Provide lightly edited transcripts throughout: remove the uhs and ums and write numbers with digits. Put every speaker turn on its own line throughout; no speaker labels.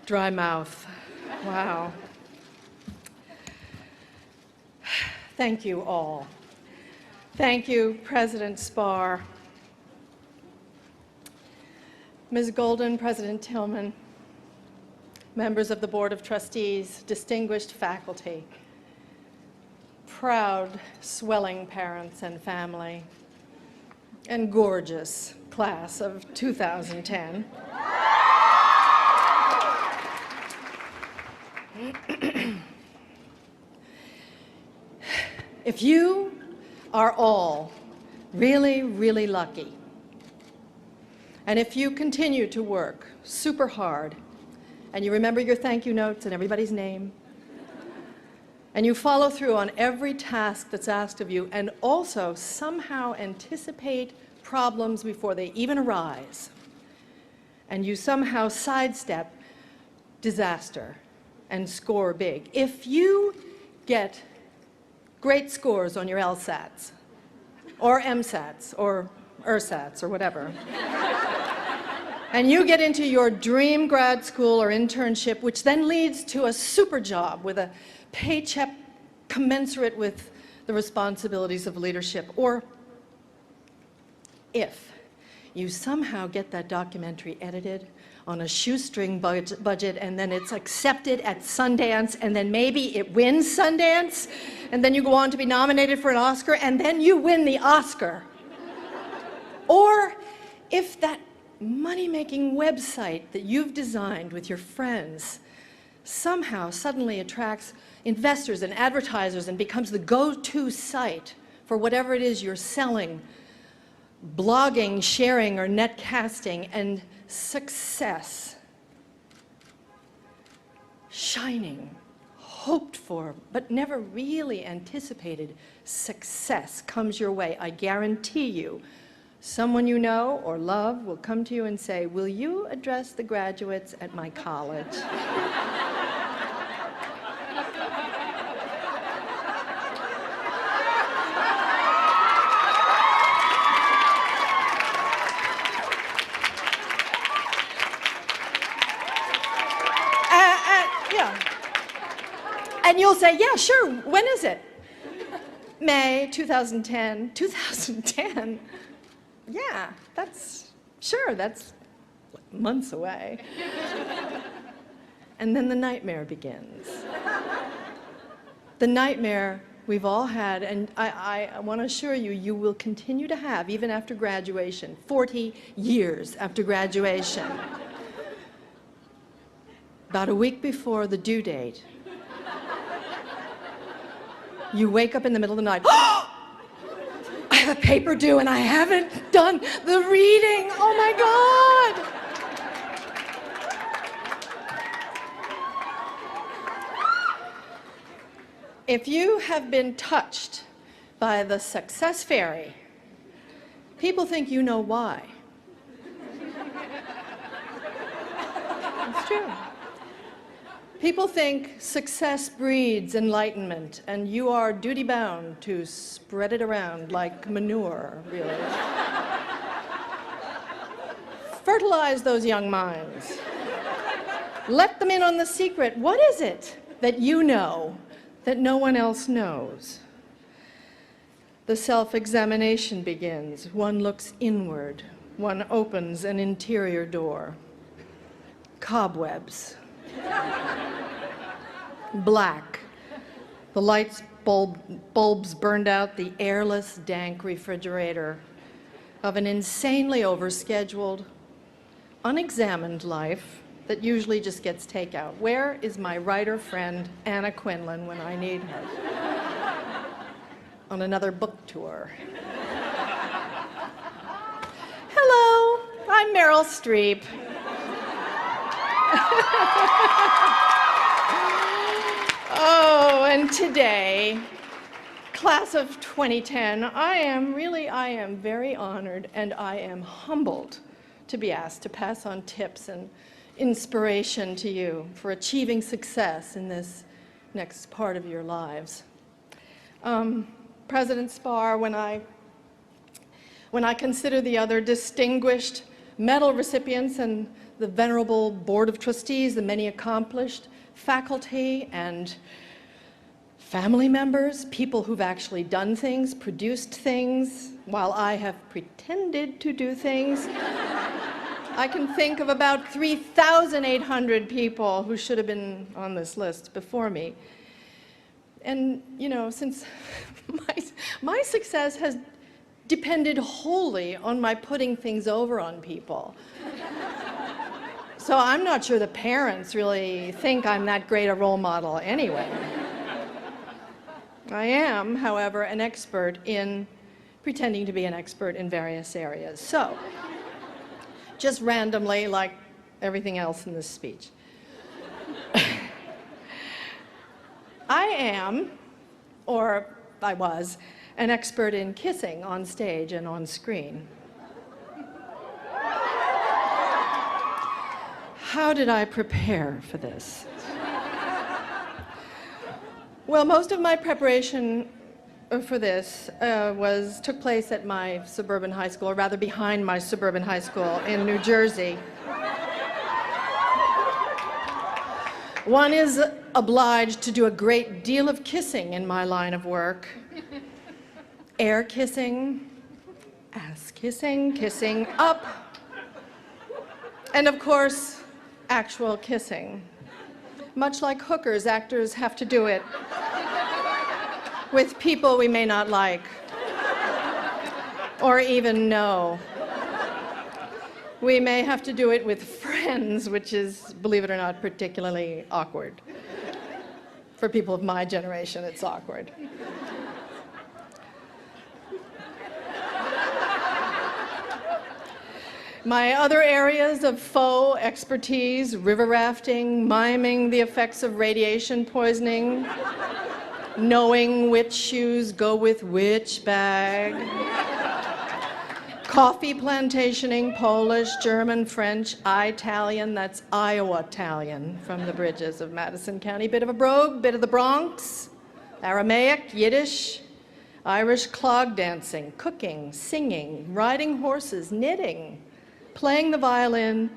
Dry mouth. Wow. Thank you all. Thank you, President Spar, Ms. Golden, President Tillman, members of the Board of Trustees, distinguished faculty, proud, swelling parents and family, and gorgeous class of 2010. If you are all really, really lucky, and if you continue to work super hard, and you remember your thank you notes and everybody's name, and you follow through on every task that's asked of you, and also somehow anticipate problems before they even arise, and you somehow sidestep disaster and score big. If you get great scores on your LSATs, or MSATs, or ERSATs, or whatever, and you get into your dream grad school or internship, which then leads to a super job with a paycheck commensurate with the responsibilities of leadership, or if you somehow get that documentary edited on a shoestring budget, and then it's accepted at Sundance, and then maybe it wins Sundance, and then you go on to be nominated for an Oscar, and then you win the Oscar. Or if that money-making website that you've designed with your friends somehow suddenly attracts investors and advertisers and becomes the go-to site for whatever it is you're selling, blogging, sharing, or netcasting, and success, shining, hoped for, but never really anticipated success comes your way, I guarantee you, someone you know or love will come to you and say, "Will you address the graduates at my college?" And you'll say, "Yeah, sure, when is it?" May 2010. 2010? Yeah, that's months away. And then the nightmare begins. The nightmare we've all had, and I want to assure you, you will continue to have, even after graduation, 40 years after graduation. About a week before the due date, you wake up in the middle of the night, I have a paper due and I haven't done the reading. Oh my God. If you have been touched by the success fairy, people think you know why. It's true. People think success breeds enlightenment, and you are duty-bound to spread it around like manure, really. Fertilize those young minds. Let them in on the secret. What is it that you know that no one else knows? The self-examination begins. One looks inward. One opens an interior door. Cobwebs. Black. The lights bulbs burned out the airless, dank refrigerator of an insanely overscheduled, unexamined life that usually just gets takeout. Where is my writer friend Anna Quinlan when I need her? On another book tour. Hello, I'm Meryl Streep. Oh, and today, class of 2010, I am very honored and I am humbled to be asked to pass on tips and inspiration to you for achieving success in this next part of your lives. President Spar, when I consider the other distinguished medal recipients and the venerable Board of Trustees, the many accomplished faculty and family members, people who've actually done things, produced things, while I have pretended to do things. I can think of about 3,800 people who should have been on this list before me. And, you know, since my success has depended wholly on my putting things over on people. So I'm not sure the parents really think I'm that great a role model anyway. I am, however, an expert in pretending to be an expert in various areas. So, just randomly, like everything else in this speech. I am, or I was, an expert in kissing on stage and on screen. How did I prepare for this? Well, most of my preparation for this took place at my suburban high school, or rather behind my suburban high school in New Jersey. One is obliged to do a great deal of kissing in my line of work. Air kissing, ass kissing, kissing up, and of course, actual kissing. Much like hookers, actors have to do it with people we may not like or even know. We may have to do it with friends, which is, believe it or not, particularly awkward. For people of my generation, it's awkward. My other areas of faux expertise, river rafting, miming the effects of radiation poisoning, knowing which shoes go with which bag, coffee plantationing, Polish, German, French, Italian, that's Iowa-Italian from the bridges of Madison County, bit of a brogue, bit of the Bronx, Aramaic, Yiddish, Irish clog dancing, cooking, singing, riding horses, knitting, playing the violin,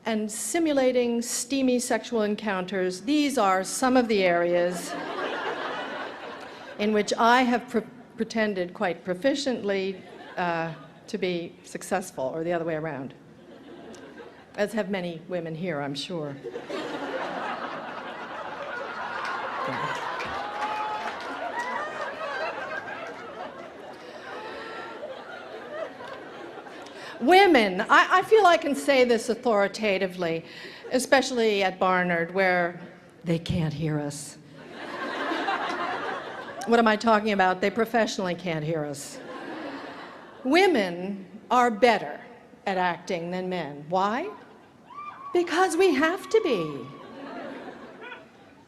and simulating steamy sexual encounters. These are some of the areas in which I have pretended quite proficiently to be successful, or the other way around, as have many women here, I'm sure. Women, I feel I can say this authoritatively, especially at Barnard, where they can't hear us. What am I talking about? They professionally can't hear us. Women are better at acting than men. Why? Because we have to be.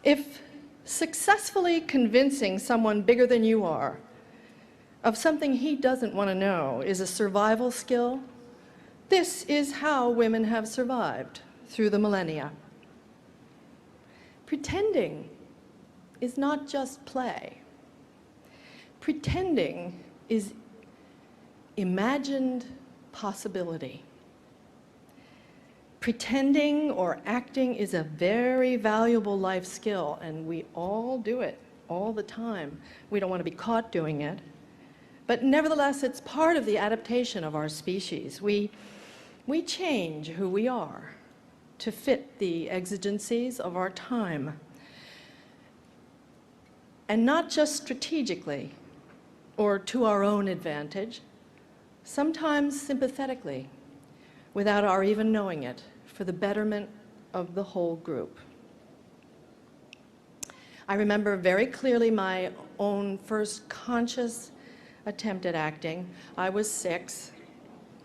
If successfully convincing someone bigger than you are of something he doesn't want to know is a survival skill, this is how women have survived through the millennia. Pretending is not just play. Pretending is imagined possibility. Pretending or acting is a very valuable life skill, and we all do it all the time. We don't want to be caught doing it, but nevertheless, it's part of the adaptation of our species. We change who we are to fit the exigencies of our time, and not just strategically or to our own advantage, sometimes sympathetically, without our even knowing it, for the betterment of the whole group. I remember very clearly my own first conscious attempt at acting. I was 6,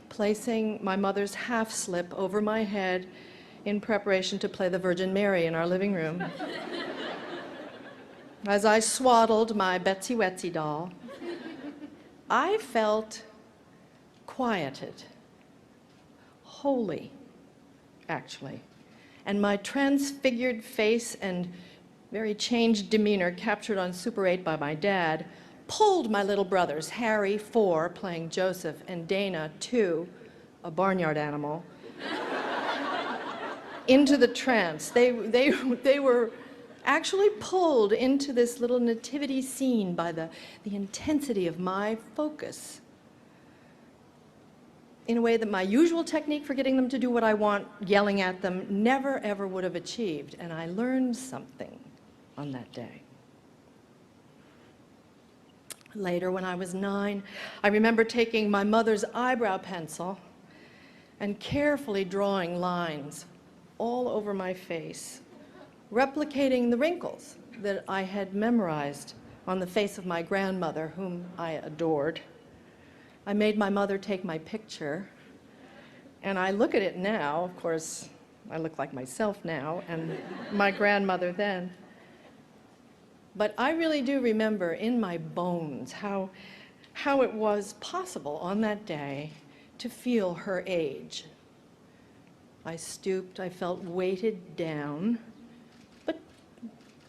placing my mother's half slip over my head in preparation to play the Virgin Mary in our living room. As I swaddled my Betsy Wetsy doll, I felt quieted, holy, actually. And my transfigured face and very changed demeanor, captured on Super 8 by my dad, pulled my little brothers, Harry, 4, playing Joseph, and Dana, 2, a barnyard animal, into the trance. They were actually pulled into this little nativity scene by the intensity of my focus, in a way that my usual technique for getting them to do what I want, yelling at them, never ever would have achieved. And I learned something on that day. Later, when I was 9, I remember taking my mother's eyebrow pencil and carefully drawing lines all over my face, replicating the wrinkles that I had memorized on the face of my grandmother, whom I adored. I made my mother take my picture, and I look at it now. Of course, I look like myself now, and my grandmother then. But I really do remember in my bones how it was possible on that day to feel her age. I stooped, I felt weighted down, but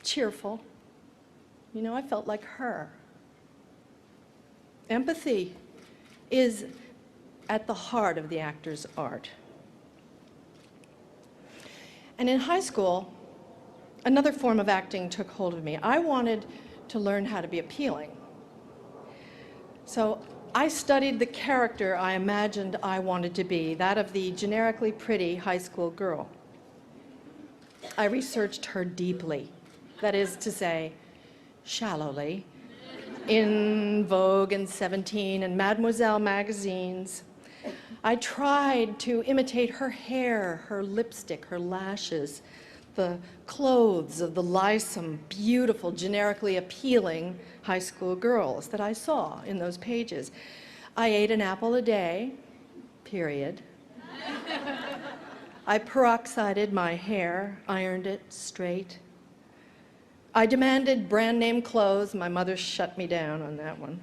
cheerful. You know, I felt like her. Empathy is at the heart of the actor's art. And in high school, another form of acting took hold of me. I wanted to learn how to be appealing. So I studied the character I imagined I wanted to be, that of the generically pretty high school girl. I researched her deeply, that is to say, shallowly, in Vogue and 17 and Mademoiselle magazines. I tried to imitate her hair, her lipstick, her lashes, the clothes of the lissom, beautiful, generically appealing high school girls that I saw in those pages. I ate an apple a day, period. I peroxided my hair, ironed it straight. I demanded brand name clothes. My mother shut me down on that one.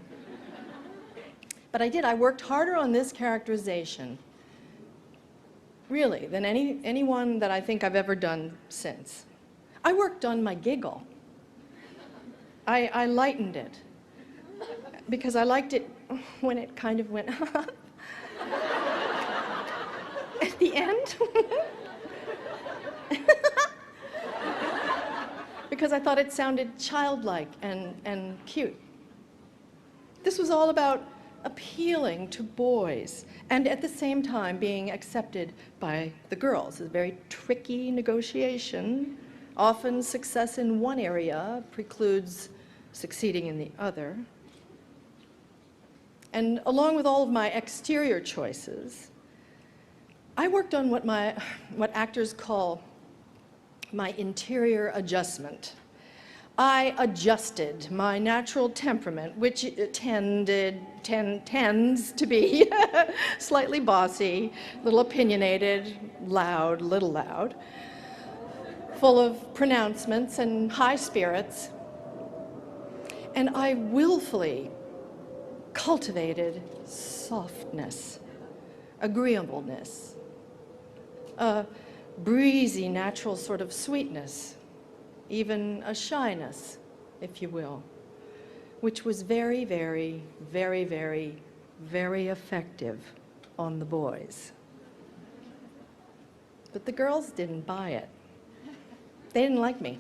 But I did. I worked harder on this characterization, really, than anyone that I think I've ever done since. I worked on my giggle. I lightened it because I liked it when it kind of went up at the end. Because I thought it sounded childlike and cute. This was all about appealing to boys and at the same time being accepted by the girls. It's a very tricky negotiation. Often success in one area precludes succeeding in the other. And along with all of my exterior choices, I worked on what actors call my interior adjustment. I adjusted my natural temperament, which tends to be slightly bossy, a little opinionated, loud, little loud, full of pronouncements and high spirits. And I willfully cultivated softness, agreeableness, a breezy, natural sort of sweetness, even a shyness, if you will, which was very, very, very, very, very effective on the boys. But the girls didn't buy it. They didn't like me.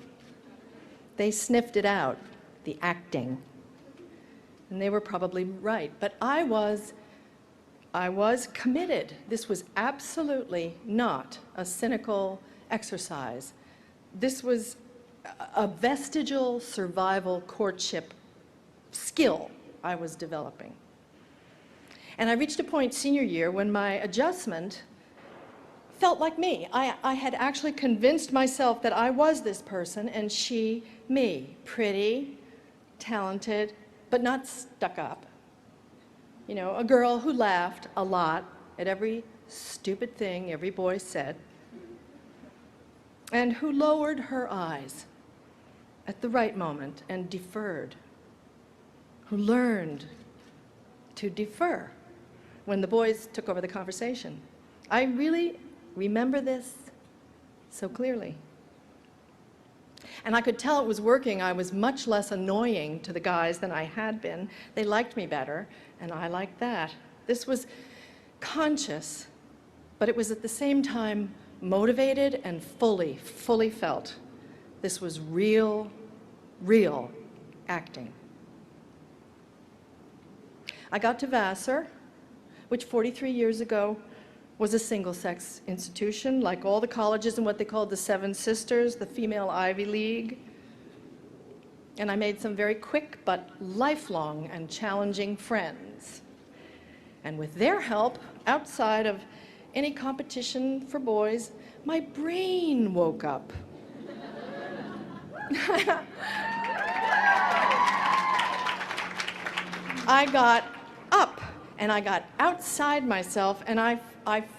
They sniffed it out, the acting. And they were probably right. But I was committed. This was absolutely not a cynical exercise. This was a vestigial survival courtship skill I was developing. And I reached a point senior year when my adjustment felt like me. I had actually convinced myself that I was this person and she me. Pretty, talented, but not stuck up. You know, a girl who laughed a lot at every stupid thing every boy said, and who lowered her eyes at the right moment and deferred, who learned to defer when the boys took over the conversation. I really remember this so clearly. And I could tell it was working. I was much less annoying to the guys than I had been. They liked me better, and I liked that. This was conscious but it was at the same time motivated and fully felt. This was real acting. I got to Vassar, which 43 years ago was a single-sex institution, like all the colleges in what they called the Seven Sisters, the female Ivy League. And I made some very quick but lifelong and challenging friends. And with their help, outside of any competition for boys, my brain woke up. I got up and I got outside myself, and I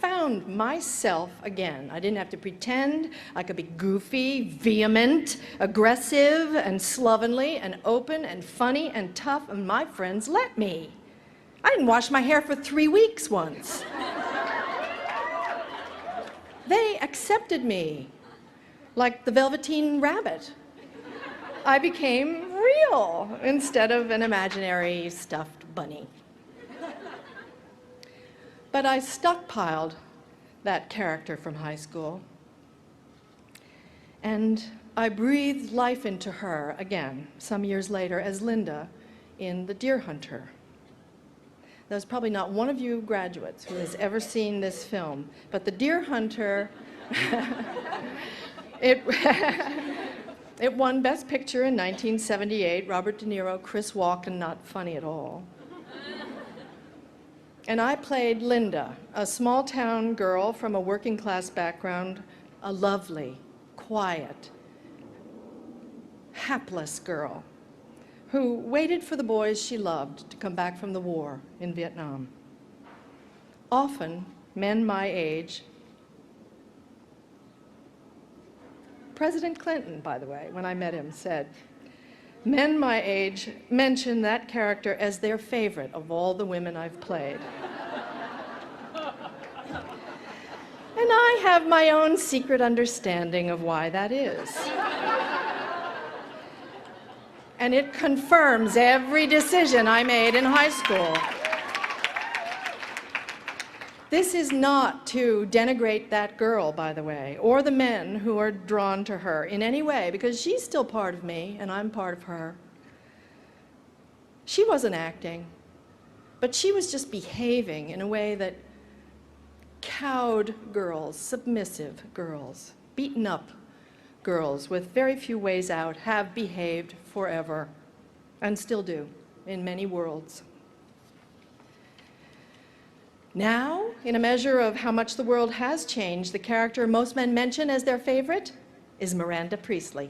found myself again. I didn't have to pretend. I could be goofy, vehement, aggressive, and slovenly, and open, and funny, and tough, and my friends let me. I didn't wash my hair for 3 weeks once. They accepted me like the Velveteen Rabbit. I became real instead of an imaginary stuffed bunny. But I stockpiled that character from high school, and I breathed life into her again some years later as Linda in The Deer Hunter. There's probably not one of you graduates who has ever seen this film, but The Deer Hunter, it won Best Picture in 1978, Robert De Niro, Chris Walken, not funny at all. And I played Linda, a small-town girl from a working-class background, a lovely, quiet, hapless girl who waited for the boys she loved to come back from the war in Vietnam. Often, men my age, President Clinton, by the way, when I met him, said, men my age mention that character as their favorite of all the women I've played. And I have my own secret understanding of why that is. And it confirms every decision I made in high school. This is not to denigrate that girl, by the way, or the men who are drawn to her in any way, because she's still part of me and I'm part of her. She wasn't acting, but she was just behaving in a way that cowed girls, submissive girls, beaten up girls with very few ways out have behaved forever and still do in many worlds. Now, in a measure of how much the world has changed, the character most men mention as their favorite is Miranda Priestly.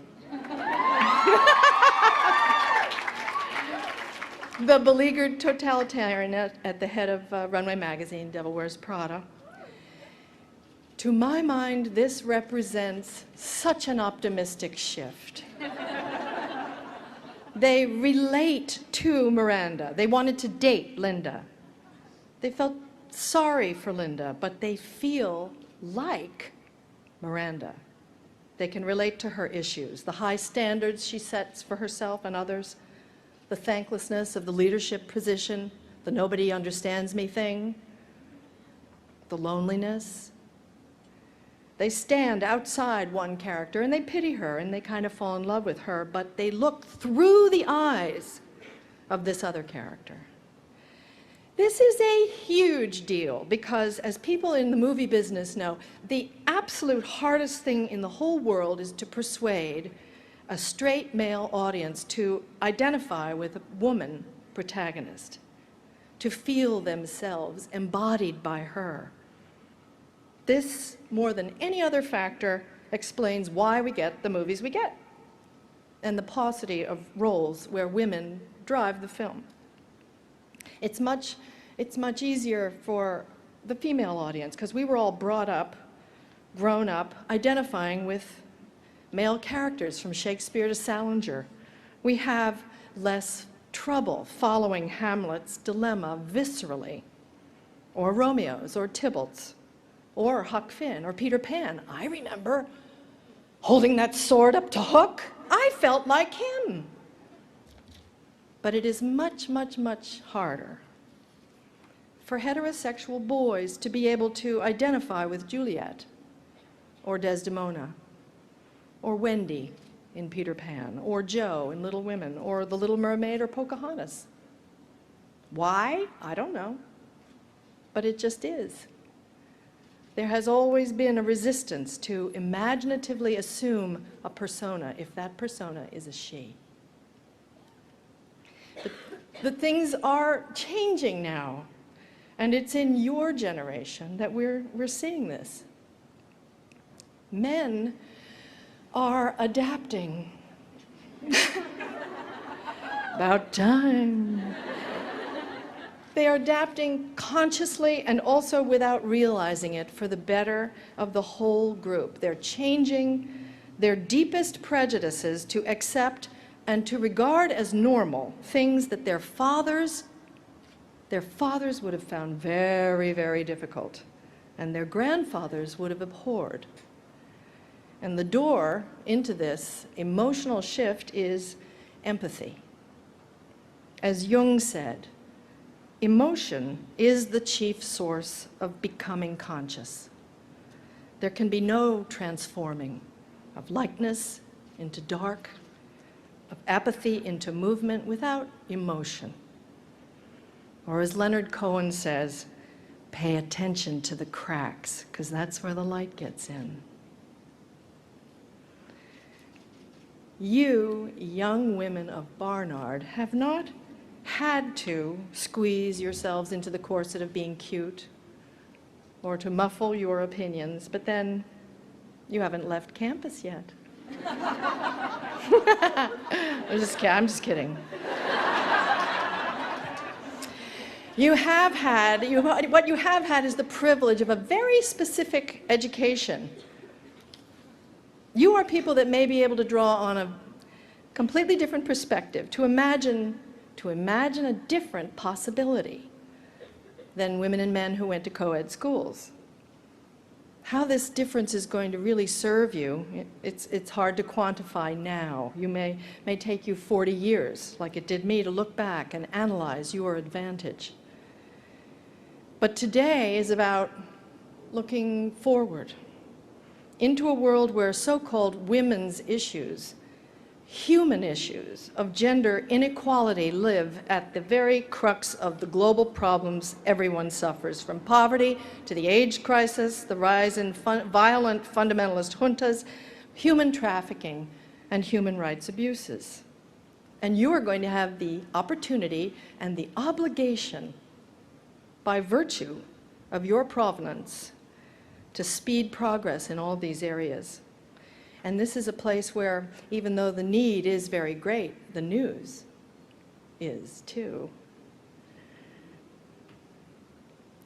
The beleaguered totalitarian at the head of Runway magazine, Devil Wears Prada. To my mind, this represents such an optimistic shift. They relate to Miranda. They wanted to date Linda. They felt sorry for Linda, but they feel like Miranda. They can relate to her issues, the high standards she sets for herself and others, the thanklessness of the leadership position, the nobody understands me thing, the loneliness. They stand outside one character and they pity her and they kind of fall in love with her, but they look through the eyes of this other character. This is a huge deal because, as people in the movie business know, the absolute hardest thing in the whole world is to persuade a straight male audience to identify with a woman protagonist, to feel themselves embodied by her. This, more than any other factor, explains why we get the movies we get and the paucity of roles where women drive the film. It's much easier for the female audience because we were all brought up, grown up, identifying with male characters from Shakespeare to Salinger. We have less trouble following Hamlet's dilemma viscerally, or Romeo's, or Tybalt's, or Huck Finn, or Peter Pan. I remember holding that sword up to Hook. I felt like him. But it is much, much, much harder for heterosexual boys to be able to identify with Juliet, or Desdemona, or Wendy in Peter Pan, or Jo in Little Women, or The Little Mermaid, or Pocahontas. Why? I don't know. But it just is. There has always been a resistance to imaginatively assume a persona if that persona is a she. But things are changing now, and it's in your generation that we're seeing this. Men are adapting. About time. They are adapting consciously and also without realizing it for the better of the whole group. They're changing their deepest prejudices to accept and to regard as normal things that their fathers would have found very, very difficult, and their grandfathers would have abhorred. And the door into this emotional shift is empathy. As Jung said, emotion is the chief source of becoming conscious. There can be no transforming of likeness into dark, of apathy into movement without emotion. Or as Leonard Cohen says, pay attention to the cracks, because that's where the light gets in. You, young women of Barnard, have not had to squeeze yourselves into the corset of being cute or to muffle your opinions, but then you haven't left campus yet. I'm just kidding. What you have had is the privilege of a very specific education. You are people that may be able to draw on a completely different perspective, to imagine a different possibility than women and men who went to co-ed schools. How this difference is going to really serve you, it's hard to quantify now. You may take you 40 years, like it did me, to look back and analyze your advantage. But today is about looking forward into a world where so-called women's issues, human issues of gender inequality live at the very crux of the global problems everyone suffers, from poverty to the AIDS crisis, the rise in violent fundamentalist juntas, human trafficking, and human rights abuses. And you are going to have the opportunity and the obligation, by virtue of your provenance, to speed progress in all these areas. And this is a place where, even though the need is very great, the news is too.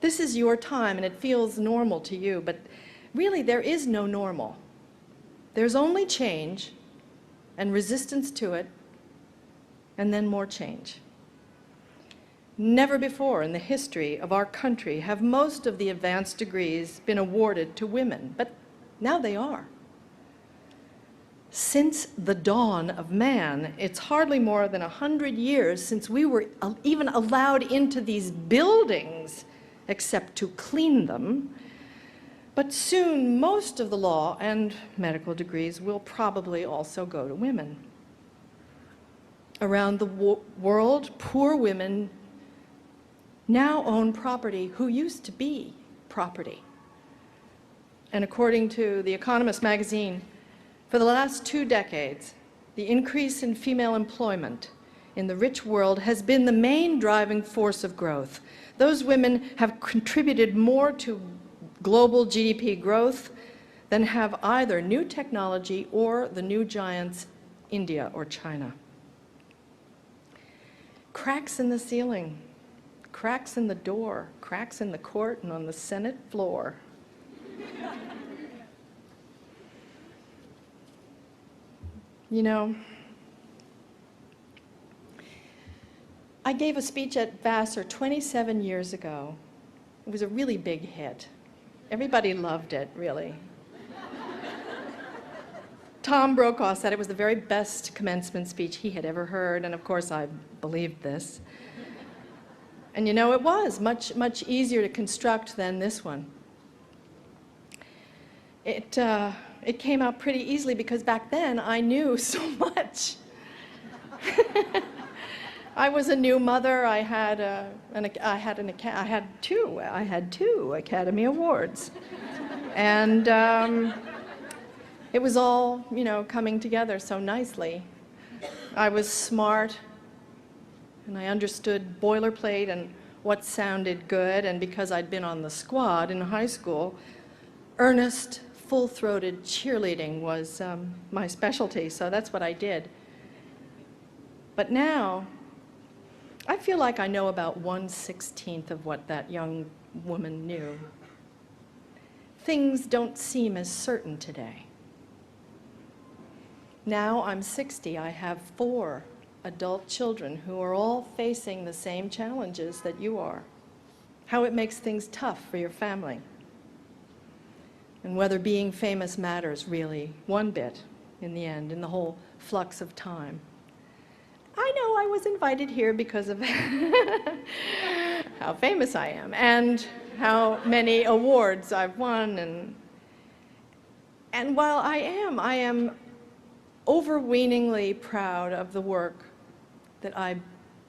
This is your time, and it feels normal to you, but really there is no normal. There's only change and resistance to it, and then more change. Never before in the history of our country have most of the advanced degrees been awarded to women, but now they are. Since the dawn of man, it's hardly more than 100 years since we were even allowed into these buildings except to clean them. But soon, most of the law and medical degrees will probably also go to women. Around the world, poor women now own property who used to be property. And according to The Economist magazine, for the last 2 decades, the increase in female employment in the rich world has been the main driving force of growth. Those women have contributed more to global GDP growth than have either new technology or the new giants, India or China. Cracks in the ceiling, cracks in the door, cracks in the court and on the Senate floor. You know, I gave a speech at Vassar 27 years ago. It was a really big hit. Everybody loved it, really. Tom Brokaw said it was the very best commencement speech he had ever heard, and of course I believed this. And you know, it was much easier to construct than this one. It came out pretty easily because back then I knew so much. I was a new mother. I had two Academy Awards, and it was all, you know, coming together so nicely. I was smart, and I understood boilerplate and what sounded good, and because I'd been on the squad in high school, earnest, full-throated cheerleading was my specialty, so that's what I did. But now, I feel like I know about 1/16 of what that young woman knew. Things don't seem as certain today. Now I'm 60, I have 4 adult children who are all facing the same challenges that you are. How it makes things tough for your family. And whether being famous matters really one bit in the end, in the whole flux of time. I know I was invited here because of how famous I am and how many awards I've won. And while I am overweeningly proud of the work that I,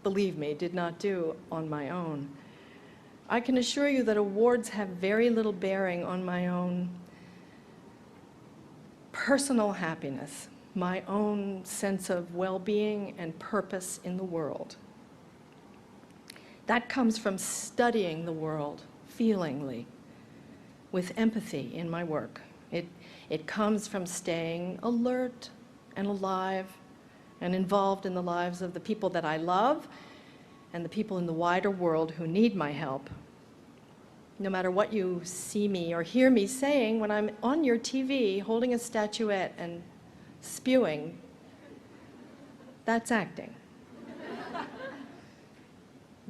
believe me, did not do on my own. I can assure you that awards have very little bearing on my own personal happiness, my own sense of well-being and purpose in the world. That comes from studying the world feelingly, with empathy in my work. It comes from staying alert and alive and involved in the lives of the people that I love and the people in the wider world who need my help. No matter what you see me or hear me saying when I'm on your TV holding a statuette and spewing, that's acting.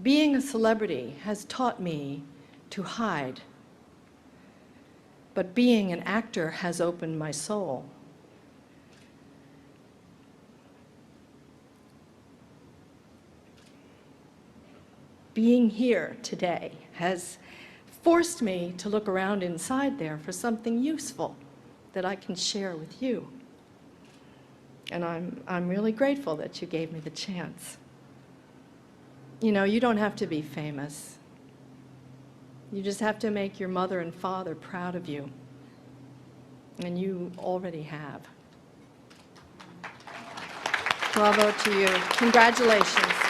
Being a celebrity has taught me to hide, but being an actor has opened my soul. Being here today has forced me to look around inside there for something useful that I can share with you. And I'm really grateful that you gave me the chance. You know, you don't have to be famous. You just have to make your mother and father proud of you. And you already have. Bravo to you. Congratulations.